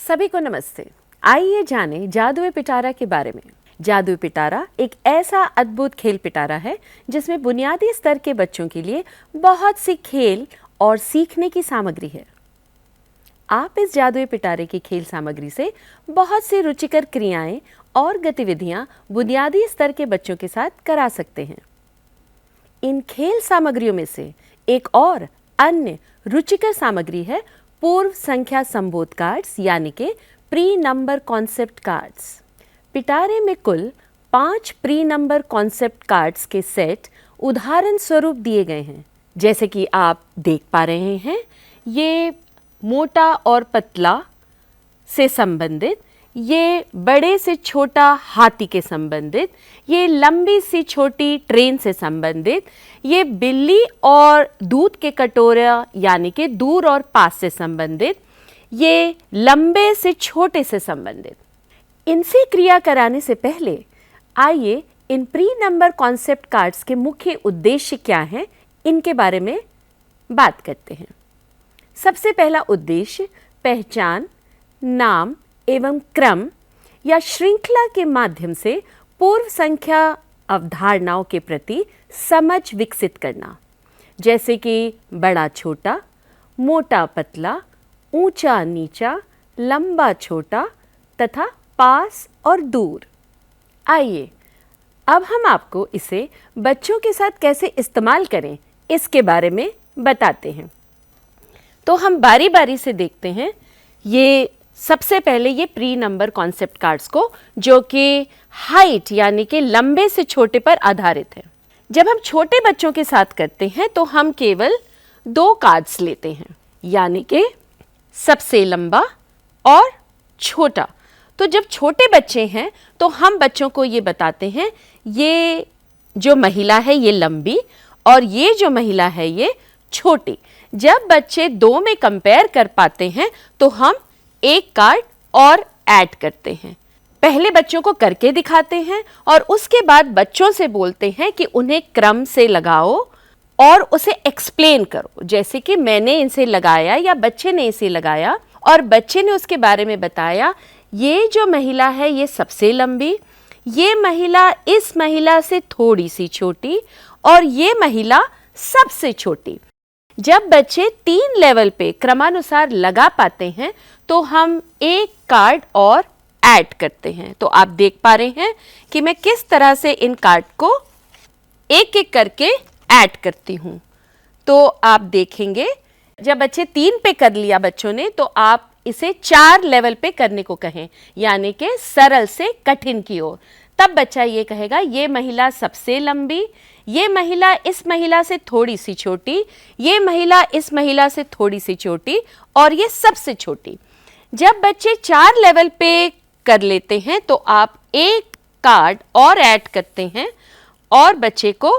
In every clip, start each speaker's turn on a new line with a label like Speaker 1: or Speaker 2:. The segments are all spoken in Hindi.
Speaker 1: सभी को नमस्ते। आइए जाने जादुई पिटारा के बारे में। जादुई पिटारा एक ऐसा अद्भुत खेल पिटारा है जिसमें बुनियादी स्तर के बच्चों के लिए बहुत सी खेल और सीखने की सामग्री है। आप इस जादुई पिटारे की खेल सामग्री से बहुत सी रुचिकर क्रियाएं और गतिविधियां बुनियादी स्तर के बच्चों के साथ करा सकते हैं। इन खेल सामग्रियों में से एक और अन्य रुचिकर सामग्री है पूर्व संख्या संबोध कार्ड्स यानी कि प्री नंबर कॉन्सेप्ट कार्ड्स। पिटारे में कुल 5 प्री नंबर कॉन्सेप्ट कार्ड्स के सेट उदाहरण स्वरूप दिए गए हैं। जैसे कि आप देख पा रहे हैं, ये मोटा और पतला से संबंधित, ये बड़े से छोटा हाथी के संबंधित, ये लंबी सी छोटी ट्रेन से संबंधित, ये बिल्ली और दूध के कटोरा यानी कि दूर और पास से संबंधित, ये लंबे से छोटे से संबंधित। इनसे क्रिया कराने से पहले आइए इन प्री नंबर कॉन्सेप्ट कार्ड्स के मुख्य उद्देश्य क्या हैं इनके बारे में बात करते हैं। सबसे पहला उद्देश्य पहचान, नाम एवं क्रम या श्रृंखला के माध्यम से पूर्व संख्या अवधारणाओं के प्रति समझ विकसित करना, जैसे कि बड़ा छोटा, मोटा पतला, ऊंचा नीचा, लंबा छोटा तथा पास और दूर। आइए अब हम आपको इसे बच्चों के साथ कैसे इस्तेमाल करें इसके बारे में बताते हैं। तो हम बारी बारी से देखते हैं। ये सबसे पहले ये प्री नंबर कॉन्सेप्ट कार्ड्स को, जो कि हाइट यानी कि लंबे से छोटे पर आधारित है। जब हम छोटे बच्चों के साथ करते हैं तो हम केवल 2 कार्ड्स लेते हैं, यानी कि सबसे लंबा और छोटा। तो जब छोटे बच्चे हैं तो हम बच्चों को ये बताते हैं, ये जो महिला है ये लंबी और ये जो महिला है ये छोटी। जब बच्चे 2 में कंपेयर कर पाते हैं तो हम एक कार्ड और ऐड करते हैं। पहले बच्चों को करके दिखाते हैं और उसके बाद बच्चों से बोलते हैं कि उन्हें क्रम से लगाओ और उसे एक्सप्लेन करो, जैसे कि मैंने इसे लगाया या बच्चे ने इसे लगाया और बच्चे ने उसके बारे में बताया। ये जो महिला है ये सबसे लंबी, ये महिला इस महिला से थोड़ी सी छोटी और ये महिला सबसे छोटी। जब बच्चे 3 लेवल पे क्रमानुसार लगा पाते हैं तो हम एक कार्ड और ऐड करते हैं। तो आप देख पा रहे हैं कि मैं किस तरह से इन कार्ड को एक एक करके ऐड करती हूं। तो आप देखेंगे जब बच्चे 3 पे कर लिया बच्चों ने, तो आप इसे 4 लेवल पे करने को कहें, यानी कि सरल से कठिन की ओर। तब बच्चा ये कहेगा, ये महिला सबसे लंबी, ये महिला इस महिला से थोड़ी सी छोटी, ये महिला इस महिला से थोड़ी सी छोटी और ये सबसे छोटी। जब बच्चे 4 लेवल पे कर लेते हैं तो आप एक कार्ड और ऐड करते हैं और बच्चे को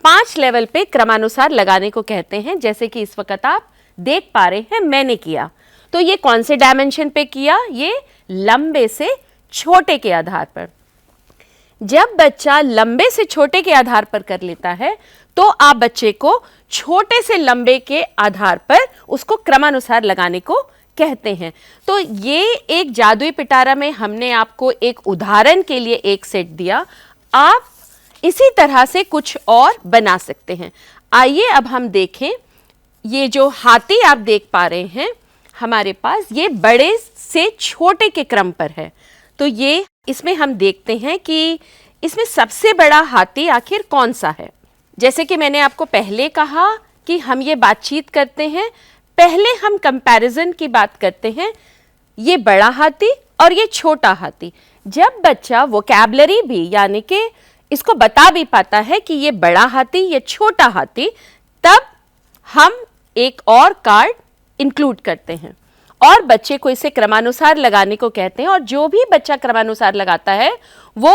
Speaker 1: 5 लेवल पे क्रमानुसार लगाने को कहते हैं, जैसे कि इस वक्त आप देख पा रहे हैं मैंने किया। तो ये कौन से डायमेंशन पे किया? ये लंबे से छोटे के आधार पर। जब बच्चा लंबे से छोटे के आधार पर कर लेता है तो आप बच्चे को छोटे से लंबे के आधार पर उसको क्रमानुसार लगाने को कहते हैं। तो ये एक जादुई पिटारा में हमने आपको एक उदाहरण के लिए एक सेट दिया। आप इसी तरह से कुछ और बना सकते हैं। आइए अब हम देखें, ये जो हाथी आप देख पा रहे हैं हमारे पास, ये बड़े से छोटे के क्रम पर है। तो ये इसमें हम देखते हैं कि इसमें सबसे बड़ा हाथी आखिर कौन सा है। जैसे कि मैंने आपको पहले कहा कि हम ये बातचीत करते हैं, पहले हम कंपैरिजन की बात करते हैं, ये बड़ा हाथी और ये छोटा हाथी। जब बच्चा वोकैबुलरी भी यानी कि इसको बता भी पाता है कि ये बड़ा हाथी ये छोटा हाथी, तब हम एक और कार्ड इंक्लूड करते हैं और बच्चे को इसे क्रमानुसार लगाने को कहते हैं। और जो भी बच्चा क्रमानुसार लगाता है वो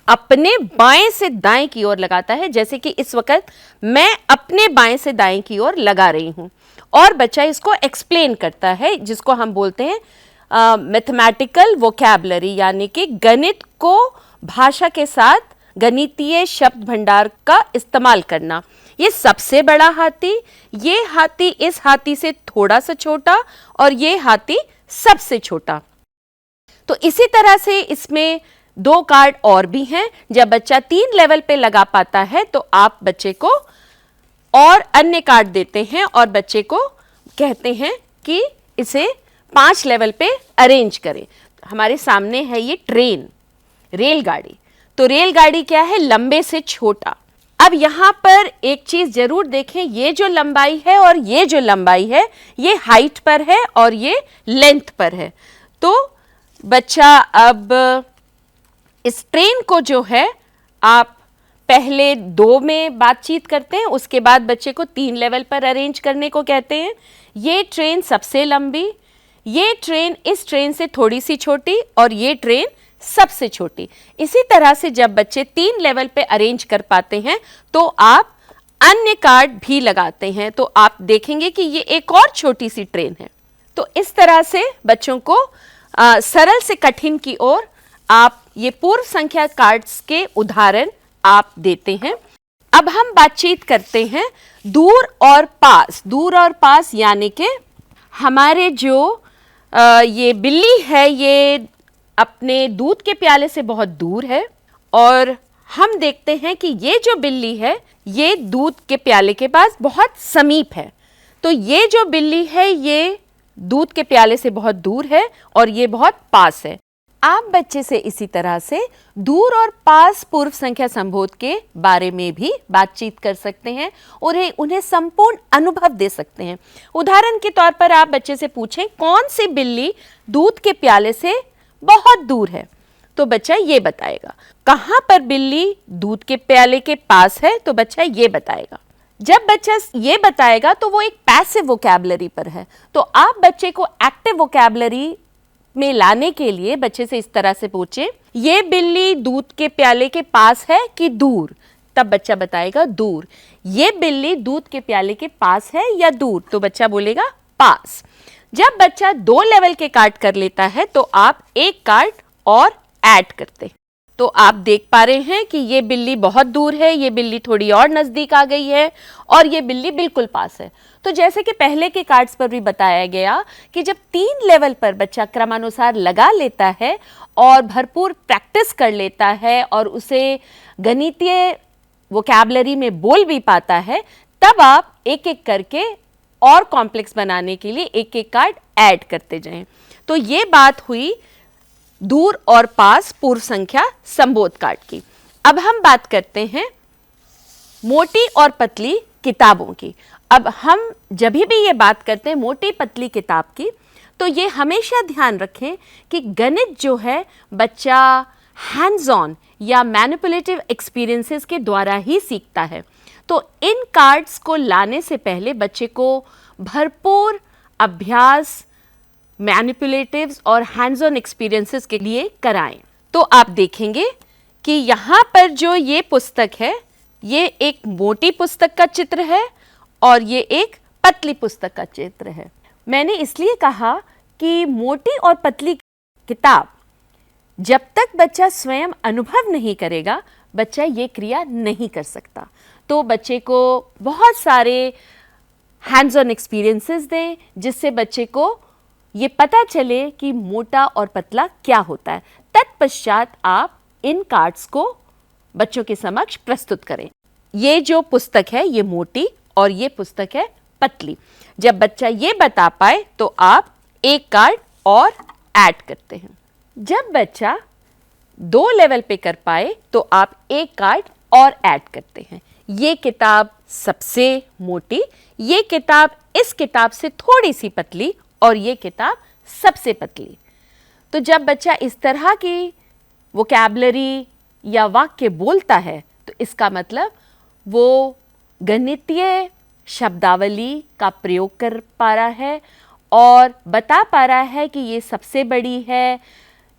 Speaker 1: अपने बाएं से दाएं की ओर लगाता है, जैसे कि इस वक्त मैं अपने बाएं से दाएं की ओर लगा रही हूं और बच्चा इसको एक्सप्लेन करता है, जिसको हम बोलते हैं मैथमेटिकल वोकैबुलरी, यानी कि गणित को भाषा के साथ गणितीय शब्द भंडार का इस्तेमाल करना। ये सबसे बड़ा हाथी, ये हाथी इस हाथी से थोड़ा सा छोटा और ये हाथी सबसे छोटा। तो इसी तरह से इसमें 2 कार्ड और भी हैं। जब बच्चा 3 लेवल पे लगा पाता है तो आप बच्चे को और अन्य कार्ड देते हैं और बच्चे को कहते हैं कि इसे 5 लेवल पे अरेंज करें। हमारे सामने है ये ट्रेन, रेलगाड़ी। तो रेलगाड़ी क्या है? लंबे से छोटा। अब यहाँ पर एक चीज जरूर देखें, ये जो लंबाई है और ये जो लंबाई है ये हाइट पर है और ये लेंथ पर है। तो बच्चा अब इस ट्रेन को जो है आप पहले 2 में बातचीत करते हैं, उसके बाद बच्चे को 3 लेवल पर अरेंज करने को कहते हैं। ये ट्रेन सबसे लंबी, ये ट्रेन इस ट्रेन से थोड़ी सी छोटी और ये ट्रेन सबसे छोटी। इसी तरह से जब बच्चे 3 लेवल पे अरेंज कर पाते हैं तो आप अन्य कार्ड भी लगाते हैं, तो आप देखेंगे कि ये एक और छोटी सी ट्रेन है। तो इस तरह से बच्चों को सरल से कठिन की ओर आप ये पूर्व संख्या कार्ड्स के उदाहरण आप देते हैं। अब हम बातचीत करते हैं दूर और पास। दूर और पास यानी कि हमारे जो ये बिल्ली है ये अपने दूध के प्याले से बहुत दूर है और हम देखते हैं कि ये जो बिल्ली है ये दूध के प्याले के पास बहुत समीप है। तो ये जो बिल्ली है ये दूध के प्याले से बहुत दूर है और ये बहुत पास है। आप बच्चे से इसी तरह से दूर और पास पूर्व संख्या संबोध के बारे में भी बातचीत कर सकते हैं और उन्हें संपूर्ण अनुभव दे सकते हैं। उदाहरण के तौर पर आप बच्चे से पूछें कौन सी बिल्ली दूध के प्याले से बहुत दूर है, तो बच्चा ये बताएगा। कहां पर बिल्ली दूध के प्याले के पास है, तो बच्चा ये बताएगा। जब बच्चा ये बताएगा तो वो एक पैसिव वोकैबुलरी पर है। तो आप बच्चे को एक्टिव वोकैबुलरी में लाने के लिए बच्चे से इस तरह से पूछें, ये बिल्ली दूध के प्याले के पास है कि दूर? तब बच्चा बताएगा दूर। ये बिल्ली दूध के प्याले के पास है या दूर? तो बच्चा बोलेगा पास। जब बच्चा 2 लेवल के कार्ड कर लेता है तो आप एक कार्ड और ऐड करते हैं। तो आप देख पा रहे हैं कि ये बिल्ली बहुत दूर है, ये बिल्ली थोड़ी और नजदीक आ गई है और ये बिल्ली बिल्कुल पास है। तो जैसे कि पहले के कार्ड्स पर भी बताया गया कि जब 3 लेवल पर बच्चा क्रमानुसार लगा लेता है और भरपूर प्रैक्टिस कर लेता है और उसे गणितीय वोकैबुलरी में बोल भी पाता है, तब आप एक एक करके और कॉम्प्लेक्स बनाने के लिए एक एक कार्ड ऐड करते जाएं। तो ये बात हुई दूर और पास पूर्व संख्या संबोध कार्ड की। अब हम बात करते हैं मोटी और पतली किताबों की। अब हम जब भी ये बात करते हैं मोटी पतली किताब की, तो ये हमेशा ध्यान रखें कि गणित जो है बच्चा हैंड्स ऑन या मैनिपुलेटिव एक्सपीरियंसेस के द्वारा ही सीखता है। तो इन कार्ड्स को लाने से पहले बच्चे को भरपूर अभ्यास मैनिपुलेटिव्स और हैंड्स ऑन एक्सपीरियंसेस के लिए कराएं। तो आप देखेंगे कि यहाँ पर जो ये पुस्तक है ये एक मोटी पुस्तक का चित्र है और ये एक पतली पुस्तक का चित्र है। मैंने इसलिए कहा कि मोटी और पतली किताब जब तक बच्चा स्वयं अनुभव नहीं करेगा बच्चा ये क्रिया नहीं कर सकता। तो बच्चे को बहुत सारे हैंड्स ऑन एक्सपीरियंसेस दें जिससे बच्चे को ये पता चले कि मोटा और पतला क्या होता है। तत्पश्चात आप इन कार्ड्स को बच्चों के समक्ष प्रस्तुत करें। ये जो पुस्तक है ये मोटी और ये पुस्तक है पतली। जब बच्चा ये बता पाए तो आप एक कार्ड और ऐड करते हैं। जब बच्चा 2 लेवल पे कर पाए तो आप एक कार्ड और ऐड करते हैं। ये किताब सबसे मोटी, ये किताब इस किताब से थोड़ी सी पतली और ये किताब सबसे पतली। तो जब बच्चा इस तरह की वोकैबुलरी या वाक्य बोलता है तो इसका मतलब वो गणितीय शब्दावली का प्रयोग कर पा रहा है और बता पा रहा है कि ये सबसे बड़ी है,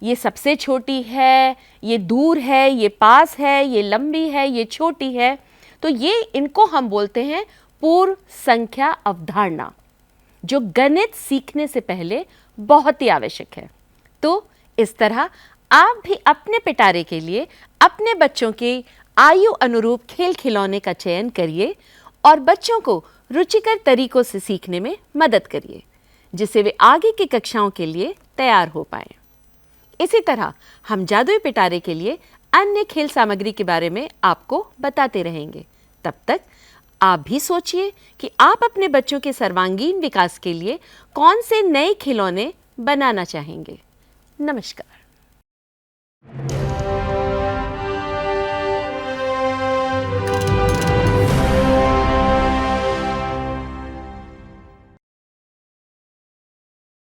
Speaker 1: ये सबसे छोटी है, ये दूर है, ये पास है, ये लंबी है, ये छोटी है। तो ये इनको हम बोलते हैं पूर्व संख्या अवधारणा, जो गणित सीखने से पहले बहुत ही आवश्यक है। तो इस तरह आप भी अपने पिटारे के लिए अपने बच्चों की आयु अनुरूप खेल खिलौने का चयन करिए और बच्चों को रुचिकर तरीकों से सीखने में मदद करिए, जिससे वे आगे की कक्षाओं के लिए तैयार हो पाएं। इसी तरह हम जादुई पिटारे के लिए अन्य खेल सामग्री के बारे में आपको बताते रहेंगे। तब तक आप भी सोचिए कि आप अपने बच्चों के सर्वांगीण विकास के लिए कौन से नए खिलौने बनाना चाहेंगे। नमस्कार।